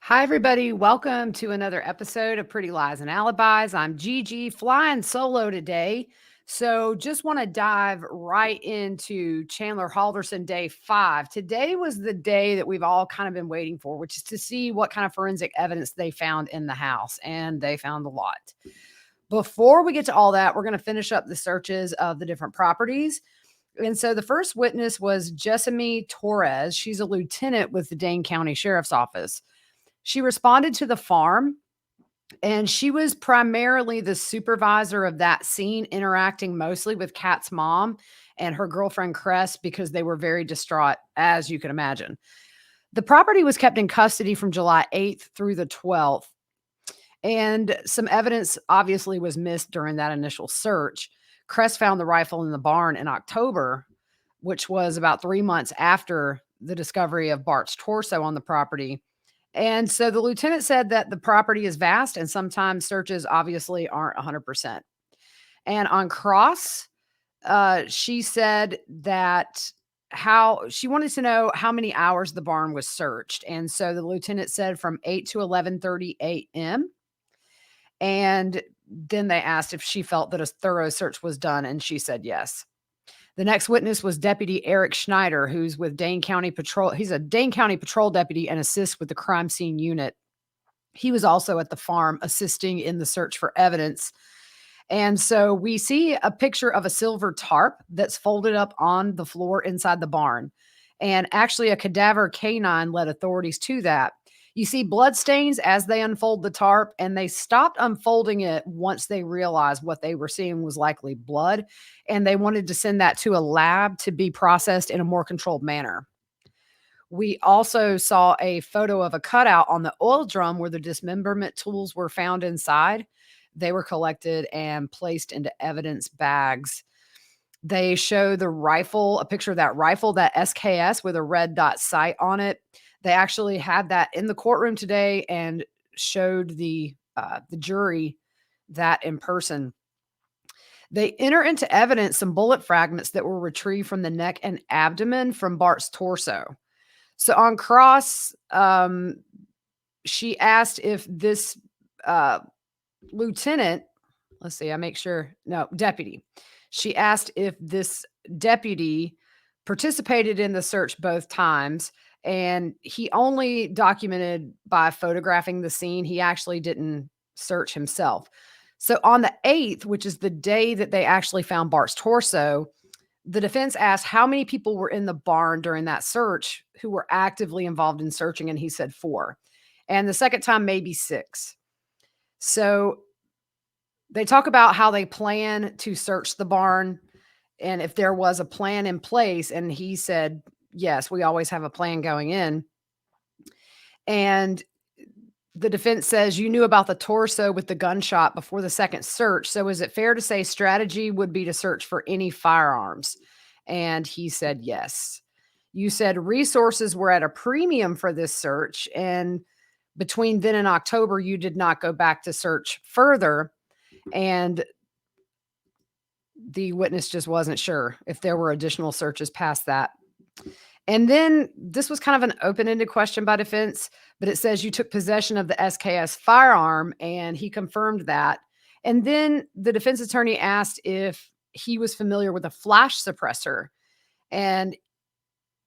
Hi, everybody. Welcome to another episode of Pretty Lies and Alibis. I'm Gigi, flying solo today. So, just want to dive right into Chandler Halderson day 5. Today was the day that we've all kind of been waiting for, which is to see what kind of forensic evidence they found in the house. And they found a lot. Before we get to all that, we're going to finish up the searches of the different properties. And so the first witness was Jessamy Torres. She's a lieutenant with the Dane County Sheriff's Office. She responded to the farm, and she was primarily the supervisor of that scene, interacting mostly with Kat's mom and her girlfriend Cress because they were very distraught, as you can imagine. The property was kept in custody from July 8th through the 12th, and some evidence obviously was missed during that initial search. Cress found the rifle in the barn in October, which was about 3 months after the discovery of Bart's torso on the property. And so the lieutenant said that the property is vast and sometimes searches obviously aren't 100%. And on cross, she said that how she wanted to know how many hours the barn was searched. And so the lieutenant said from 8 to 11:30 a.m. And then they asked if she felt that a thorough search was done, and she said yes. The next witness was Deputy Eric Schneider, who's with Dane County Patrol. He's a Dane County Patrol deputy and assists with the crime scene unit. He was also at the farm assisting in the search for evidence. And so we see a picture of a silver tarp that's folded up on the floor inside the barn. And actually, a cadaver canine led authorities to that. You see bloodstains as they unfold the tarp, and they stopped unfolding it once they realized what they were seeing was likely blood, and they wanted to send that to a lab to be processed in a more controlled manner. We also saw a photo of a cutout on the oil drum where the dismemberment tools were found inside. They were collected and placed into evidence bags. They show the rifle, a picture of that rifle, that SKS with a red dot sight on it. They actually had that in the courtroom today and showed the jury that in person. They enter into evidence some bullet fragments that were retrieved from the neck and abdomen from Bart's torso. So on cross, she asked if this lieutenant, let's see, I make sure, no, deputy. She asked if this deputy participated in the search both times, and he only documented by photographing the scene. He actually didn't search himself. So on the 8th, which is the day that they actually found Bart's torso, the defense asked how many people were in the barn during that search who were actively involved in searching, and he said 4. And the second time, maybe 6. So they talk about how they plan to search the barn and if there was a plan in place. And he said, yes, we always have a plan going in. And the defense says, you knew about the torso with the gunshot before the second search. So is it fair to say strategy would be to search for any firearms? And he said, yes. You said resources were at a premium for this search. And between then and October, you did not go back to search further. And the witness just wasn't sure if there were additional searches past that. And then this was kind of an open-ended question by defense, but it says you took possession of the SKS firearm, and he confirmed that. And then the defense attorney asked if he was familiar with a flash suppressor, and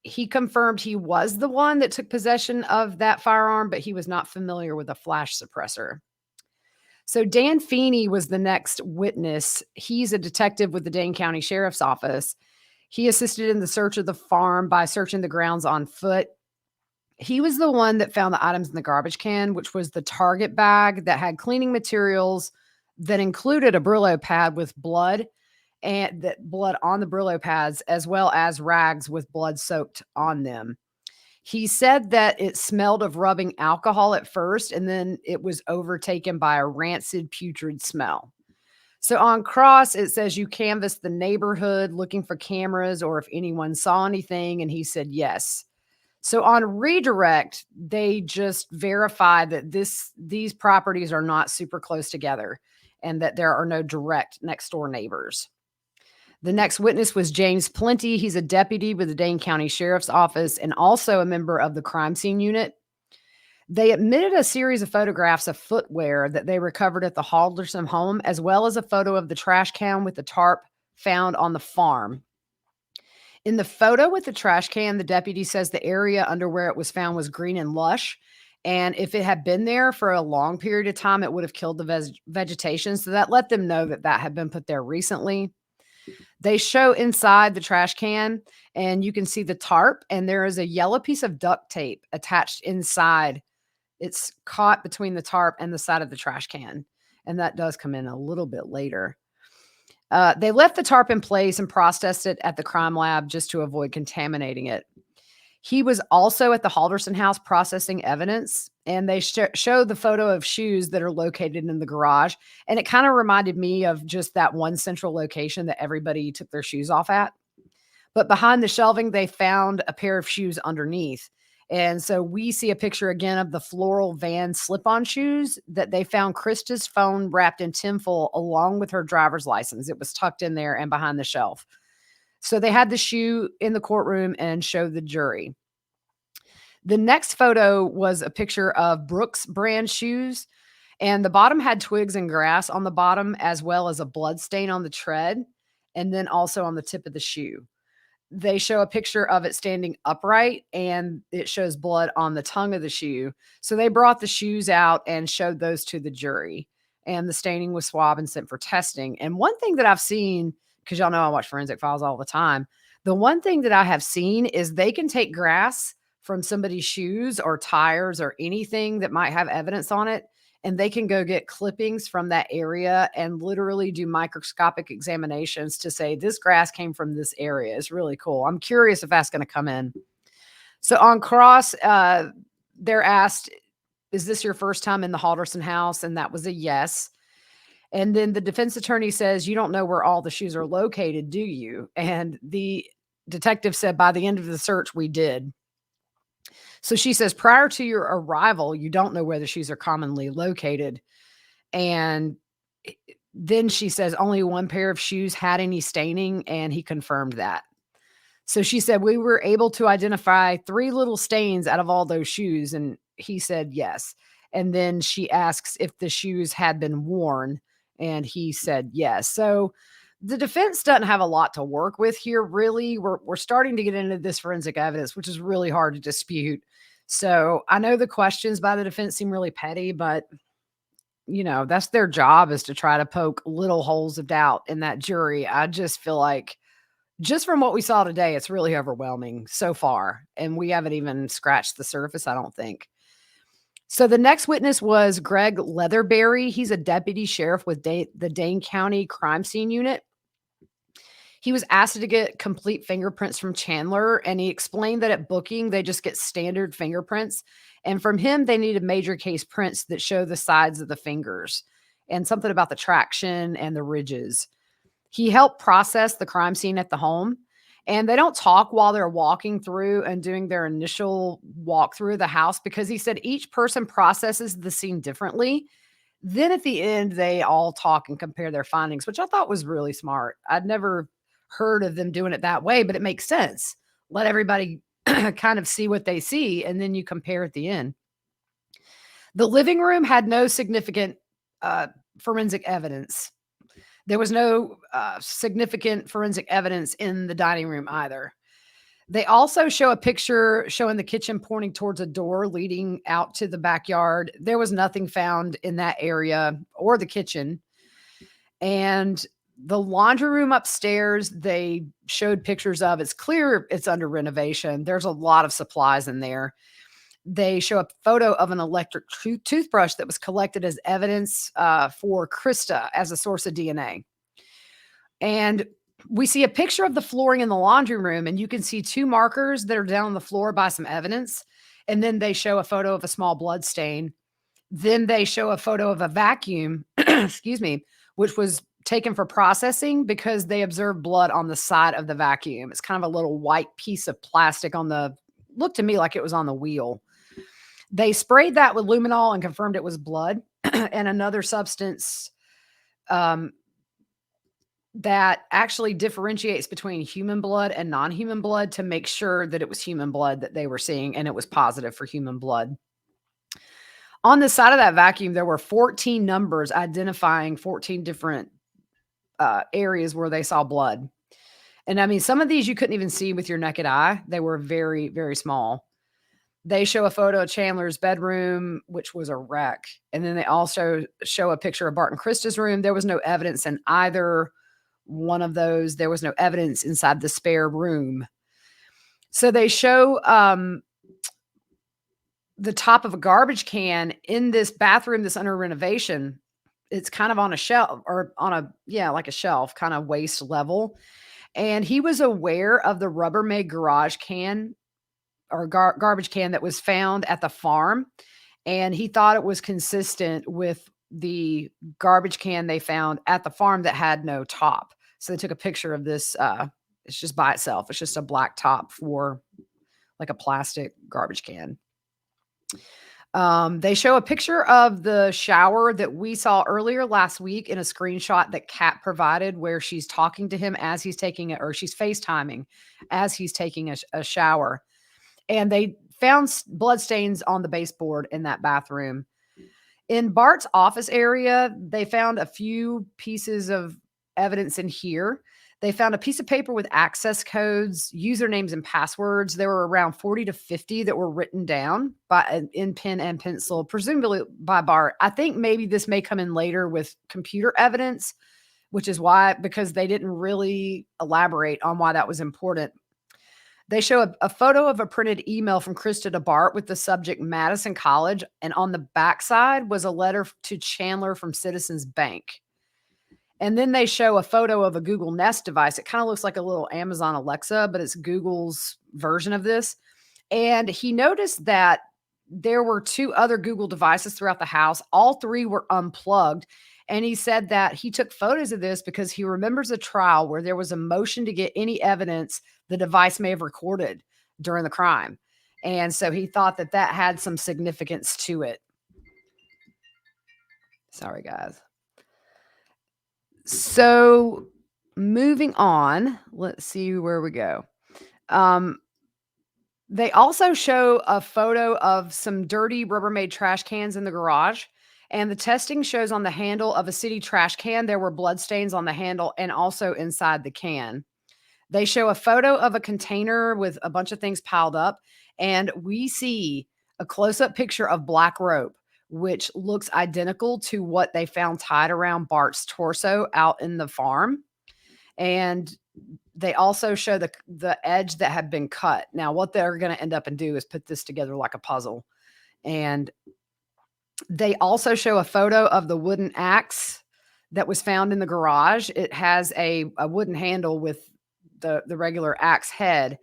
he confirmed he was the one that took possession of that firearm, but he was not familiar with a flash suppressor. So Dan Feeney was the next witness. He's a detective with the Dane County Sheriff's Office. He assisted in the search of the farm by searching the grounds on foot. He was the one that found the items in the garbage can, which was the Target bag that had cleaning materials that included a Brillo pad with blood, and that blood on the Brillo pads, as well as rags with blood soaked on them. He said that it smelled of rubbing alcohol at first, and then it was overtaken by a rancid, putrid smell. So on cross, it says you canvassed the neighborhood looking for cameras or if anyone saw anything, and he said yes. So on redirect, they just verified that these properties are not super close together and that there are no direct next door neighbors. The next witness was James Plenty. He's a deputy with the Dane County Sheriff's Office and also a member of the crime scene unit. They admitted a series of photographs of footwear that they recovered at the Halderson home, as well as a photo of the trash can with the tarp found on the farm. In the photo with the trash can, the deputy says the area under where it was found was green and lush. And if it had been there for a long period of time, it would have killed the vegetation. So that let them know that that had been put there recently. They show inside the trash can, and you can see the tarp, and there is a yellow piece of duct tape attached inside. It's caught between the tarp and the side of the trash can. And that does come in a little bit later. They left the tarp in place and processed it at the crime lab just to avoid contaminating it. He was also at the Halderson house processing evidence, and they show the photo of shoes that are located in the garage. And it kind of reminded me of just that one central location that everybody took their shoes off at. But behind the shelving, they found a pair of shoes underneath. And so we see a picture again of the floral van slip-on shoes that they found Krista's phone wrapped in tinfoil along with her driver's license. It was tucked in there and behind the shelf. So they had the shoe in the courtroom and showed the jury. The next photo was a picture of Brooks brand shoes, and the bottom had twigs and grass on the bottom, as well as a blood stain on the tread, and then also on the tip of the shoe. They show a picture of it standing upright, and it shows blood on the tongue of the shoe. So they brought the shoes out and showed those to the jury, and the staining was swabbed and sent for testing. And one thing that I've seen, because y'all know I watch Forensic Files all the time, the one thing that I have seen is they can take grass from somebody's shoes or tires or anything that might have evidence on it, and they can go get clippings from that area and literally do microscopic examinations to say this grass came from this area. It's really cool. I'm curious if that's going to come in. So on cross, they're asked, is this your first time in the Halderson house? And that was a yes. And then the defense attorney says, you don't know where all the shoes are located, do you? And the detective said, by the end of the search, we did. So she says, prior to your arrival, you don't know where the shoes are commonly located. And then she says only one pair of shoes had any staining, and he confirmed that. So she said, we were able to identify 3 little stains out of all those shoes. And he said, yes. And then she asks if the shoes had been worn, and he said, yes. So the defense doesn't have a lot to work with here, really. We're starting to get into this forensic evidence, which is really hard to dispute. So I know the questions by the defense seem really petty, but that's their job, is to try to poke little holes of doubt in that jury. I just feel like, just from what we saw today, it's really overwhelming so far. And we haven't even scratched the surface, I don't think. So the next witness was Greg Leatherberry. He's a deputy sheriff with the Dane County Crime Scene Unit. He was asked to get complete fingerprints from Chandler, and he explained that at booking, they just get standard fingerprints. And from him, they needed major case prints that show the sides of the fingers and something about the traction and the ridges. He helped process the crime scene at the home, and they don't talk while they're walking through and doing their initial walk through the house, because he said each person processes the scene differently. Then at the end, they all talk and compare their findings, which I thought was really smart. I'd never heard of them doing it that way, but it makes sense. Let everybody kind of see what they see, and then you compare at the end. The living room had no significant forensic evidence. There was no significant forensic evidence in the dining room either. They also show a picture showing the kitchen pointing towards a door leading out to the backyard. There was nothing found in that area or the kitchen. And the laundry room upstairs, they showed pictures of. It's clear it's under renovation. There's a lot of supplies in there. They show a photo of an electric toothbrush that was collected as evidence for Krista as a source of DNA. And we see a picture of the flooring in the laundry room, and you can see 2 markers that are down on the floor by some evidence. And then they show a photo of a small blood stain. Then they show a photo of a vacuum, excuse me, which was taken for processing because they observed blood on the side of the vacuum. It's kind of a little white piece of plastic looked to me like it was on the wheel. They sprayed that with luminol and confirmed it was blood and another substance that actually differentiates between human blood and non-human blood to make sure that it was human blood that they were seeing, and it was positive for human blood. On the side of that vacuum, there were 14 numbers identifying 14 different areas where they saw blood. And I mean, some of these you couldn't even see with your naked eye. They were very, very small. They show a photo of Chandler's bedroom, which was a wreck. And then they also show a picture of Bart and Krista's room. There was no evidence in either one of those. There was no evidence inside the spare room. So they show the top of a garbage can in this bathroom that's under renovation. It's kind of on a shelf or on a, yeah, like a shelf, kind of waist level. And he was aware of the Rubbermaid garage can or garbage can that was found at the farm. And he thought it was consistent with the garbage can they found at the farm that had no top. So they took a picture of this. It's just by itself. It's just a black top for like a plastic garbage can. They show a picture of the shower that we saw earlier last week in a screenshot that Kat provided where she's talking to him as he's taking it, or she's FaceTiming as he's taking a shower. And they found blood stains on the baseboard in that bathroom. In Bart's office area, they found a few pieces of evidence in here. They found a piece of paper with access codes, usernames, and passwords. There were around 40 to 50 that were written down in pen and pencil, presumably by Bart. I think maybe this may come in later with computer evidence, which is why, because they didn't really elaborate on why that was important. They show a photo of a printed email from Krista to Bart with the subject Madison College, and on the backside was a letter to Chandler from Citizens Bank. And then they show a photo of a Google Nest device. It kind of looks like a little Amazon Alexa, but it's Google's version of this. And he noticed that there were 2 other Google devices throughout the house. All 3 were unplugged. And he said that he took photos of this because he remembers a trial where there was a motion to get any evidence the device may have recorded during the crime. And so he thought that that had some significance to it. Sorry, guys. So moving on, let's see where we go. They also show a photo of some dirty Rubbermaid trash cans in the garage. And the testing shows on the handle of a city trash can, there were bloodstains on the handle and also inside the can. They show a photo of a container with a bunch of things piled up. And we see a close-up picture of black rope, which looks identical to what they found tied around Bart's torso out in the farm. And they also show the edge that had been cut. Now, what they're going to end up and do is put this together like a puzzle. And they also show a photo of the wooden axe that was found in the garage. It has a wooden handle with the regular axe head.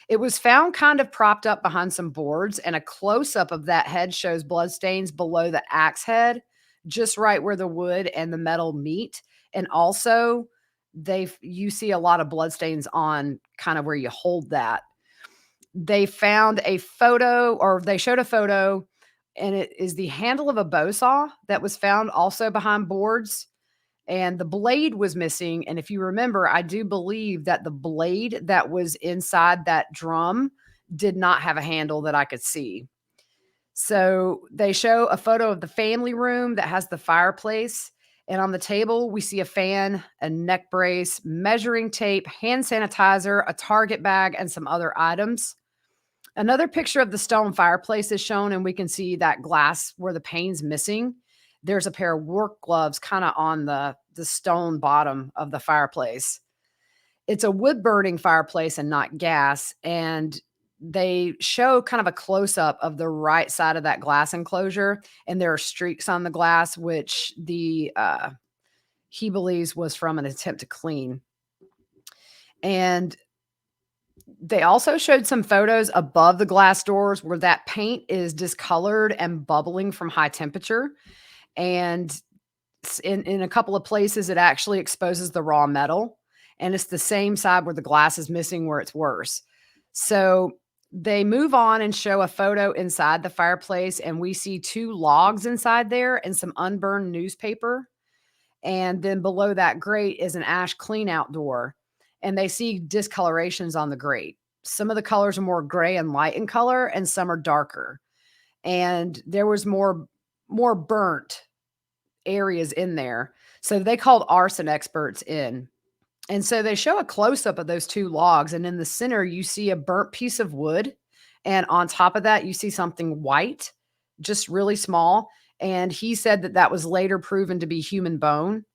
It was found kind of propped up behind some boards, and a close-up of that head shows bloodstains below the axe head, just right where the wood and the metal meet. And also, you see a lot of bloodstains on kind of where you hold that. They found a photo, or they showed a photo, and it is the handle of a bow saw that was found also behind boards. And the blade was missing. And if you remember, I do believe that the blade that was inside that drum did not have a handle that I could see. So they show a photo of the family room that has the fireplace. And on the table, we see a fan, a neck brace, measuring tape, hand sanitizer, a Target bag, and some other items. Another picture of the stone fireplace is shown, and we can see that glass where the pane's missing. There's a pair of work gloves kind of on the stone bottom of the fireplace. It's a wood burning fireplace and not gas. And they show kind of a close up of the right side of that glass enclosure. And there are streaks on the glass, which he believes was from an attempt to clean. And they also showed some photos above the glass doors where that paint is discolored and bubbling from high temperature. And in a couple of places, it actually exposes the raw metal. And it's the same side where the glass is missing where it's worse. So they move on and show a photo inside the fireplace. And we see 2 logs inside there and some unburned newspaper. And then below that grate is an ash clean out door. And they see discolorations on the grate. Some of the colors are more gray and light in color, and some are darker. And there was more more burnt areas in there. So they called arson experts in. And so they show a close up of those two logs. And in the center, you see a burnt piece of wood. And on top of that, you see something white, just really small. And he said that that was later proven to be human bone.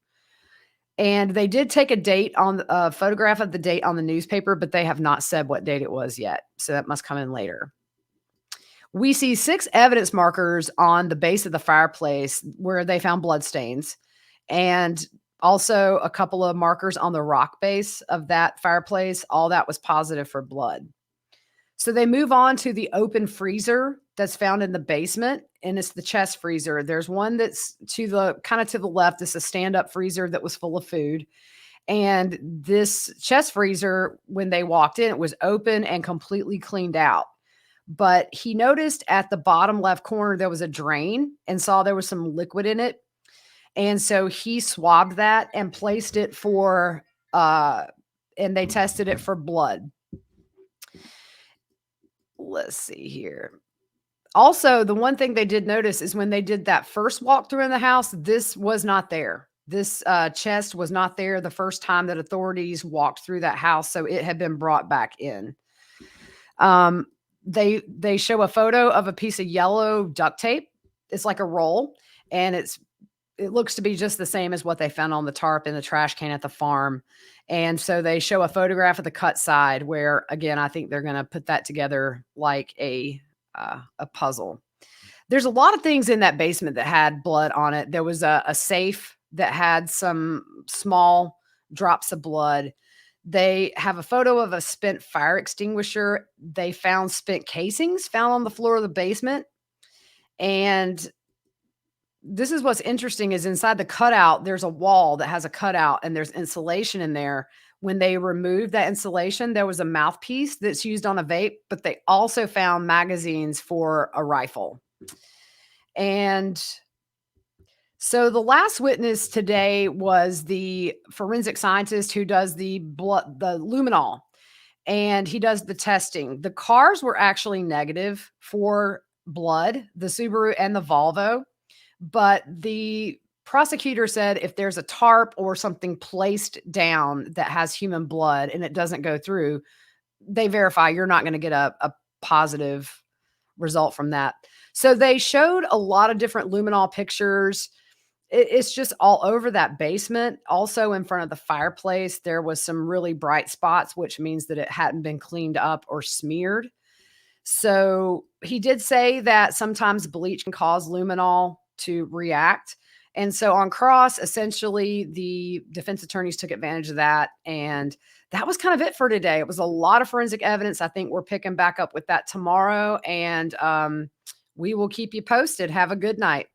And they did take a photograph of the date on the newspaper, but they have not said what date it was yet. So that must come in later. We see 6 evidence markers on the base of the fireplace where they found bloodstains, and also a couple of markers on the rock base of that fireplace. All that was positive for blood. So they move on to the open freezer that's found in the basement, and it's the chest freezer. There's one that's to the left. It's a stand-up freezer that was full of food. And this chest freezer, when they walked in, it was open and completely cleaned out. But he noticed at the bottom left corner there was a drain and saw there was some liquid in it. And so he swabbed that and placed it and they tested it for blood. Let's see here. Also, the one thing they did notice is when they did that first walkthrough in the house, this was not there. This chest was not there the first time that authorities walked through that house, so it had been brought back in. They show a photo of a piece of yellow duct tape. It's like a roll, and it looks to be just the same as what they found on the tarp in the trash can at the farm. And so they show a photograph of the cut side where, again, I think they're going to put that together like a puzzle. There's a lot of things in that basement that had blood on it. There was a safe that had some small drops of blood. They have a photo of a spent fire extinguisher. They found spent casings found on the floor of the basement. And this is what's interesting is inside the cutout, there's a wall that has a cutout and there's insulation in there. When they removed that insulation, there was a mouthpiece that's used on a vape, but they also found magazines for a rifle. And so the last witness today was the forensic scientist who does the luminol, and he does the testing. The cars were actually negative for blood, the Subaru and the Volvo, but the prosecutor said if there's a tarp or something placed down that has human blood and it doesn't go through, they verify you're not going to get a positive result from that. So they showed a lot of different luminol pictures. It's just all over that basement. Also in front of the fireplace, there was some really bright spots, which means that it hadn't been cleaned up or smeared. So he did say that sometimes bleach can cause luminol to react. And so on cross, essentially the defense attorneys took advantage of that. And that was kind of it for today. It was a lot of forensic evidence. I think we're picking back up with that tomorrow, and we will keep you posted. Have a good night.